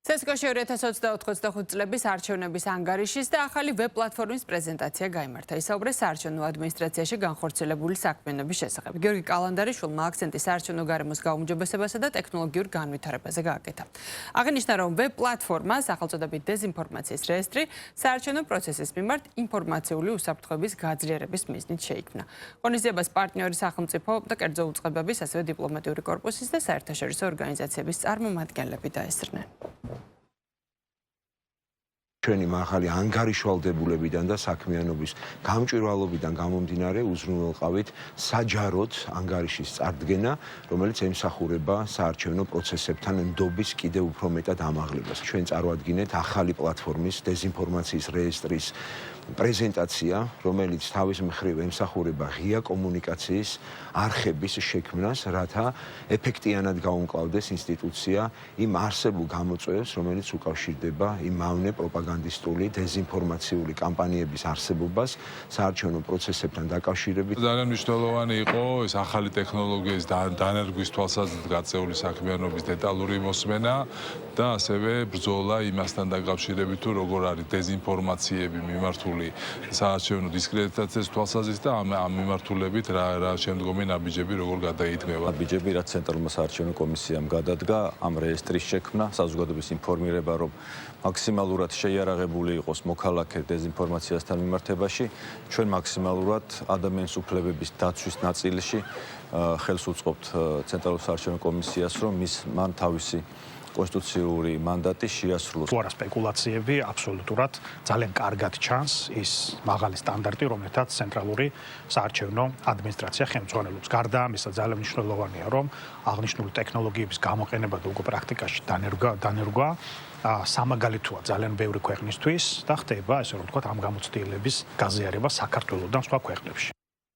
CSGO-ში 2024 წლების არჩევნების ანგარიშის და ახალი ვებ პლატფორმის პრეზენტაცია გაიმართა. ისაუბრეს საარჩევნო ადმინისტრაციაში განხორციელებული საქმიანობის შესახებ. გიორგი კალანდარიშვილმა აქცენტი საარჩევნო გარემოს გაუმჯობესებასა და ტექნოლოგიურ განვითარებაზე გააკეთა. აღნიშნა, რომ ვებ პლატფორმა სახელწოდებით დეზინფორმაციის რეესტრი საარჩევნო პროცესის მიმართ ინფორმაციული უსაფრთხოების გაძლიერების მიზნით შეიქმნა. ღონისძიებას პარტნიორი სახელმწიფო და კერძო უწყებების, ასევე დიპლომატიური კორპუსის და საერთაშორისო ორგანიზაციების წარმომადგენლები დაესწრნენ. ჩვენი მაღალი ანგარიშვალდებულებიდან და საქმიანობის გამჭვირვალობიდან გამომდინარე უზრუნველყავით საჯაროდ ანგარიშის წარდგენა, რომელიც ემსახურება საარჩევნო პროცესებთან ნდობის კიდევ უფრო მეტად ამაღლებას. ჩვენ წარვადგინეთ ახალი პლატფორმის დეზინფორმაციის რეესტრის პრეზენტაცია, რომელიც თავის მხრივ ემსახურება ღია კომუნიკაციის არხების შექმნას, რათა ეფექტიანად გაუმკლავდეს ინსტიტუცია იმ არსებულ გამოწვევებს, რომელიც უკავშირდება იმ მავნე პროპაგანდისტული დეზინფორმაციული კამპანიების არსებობას საარჩევნო პროცესებთან დაკავშირებით. ძალიან მნიშვნელოვანი იყო ეს ახალი ტექნოლოგიის დანერგვის თვალსაზრისით გაწეული საქმიანობის დეტალური მოსმენა და ასევე ბრძოლა იმასთან დაკავშირებით, თუ როგორ არის დეზინფორმაციები მიმართული საარჩევნო დისკრედიტაციის თვალსაზრისით და ამ მიმართულებით რა შემდგომი ნაბიჯები როგორ გადაიდგება. ნაბიჯები, რაც ცენტრალურმა საარჩევნო კომისიამ გადადგა, ამ რეესტრის შექმნა, საზოგადოების ინფორმირება, რომ მაქსიმალურად შეიარაღებული იყოს მოქალაქე დეზინფორმაციასთან მიმართებაში, ჩვენ მაქსიმალურად ადამიანის უფლებების დაცვის ნაწილში ხელს უწყობთ ცენტრალურ საარჩევნო კომისიას, რომ მან თავისი კონსტიტუციური მანდატი შეასრულოს. თუ არა სპეკულაციები, აბსოლუტურად ძალიან კარგად ჩანს ის მაღალი სტანდარტი, რომელთაც ცენტრალური საარჩევნო ადმინისტრაცია ხელმძღვანელობს. გარდა ამისა, ძალიან მნიშვნელოვანია, რომ აღნიშნული ტექნოლოგიების გამოყენება და უკვე პრაქტიკაში დანერგვა სამაგალითოა ძალიან ბევრი ქვეყნისთვის და ხდება, ესე რომ ვთქვათ, ამ გამოცდილების გაზიარება საქართველოსთან სხვა ქვეყნებში.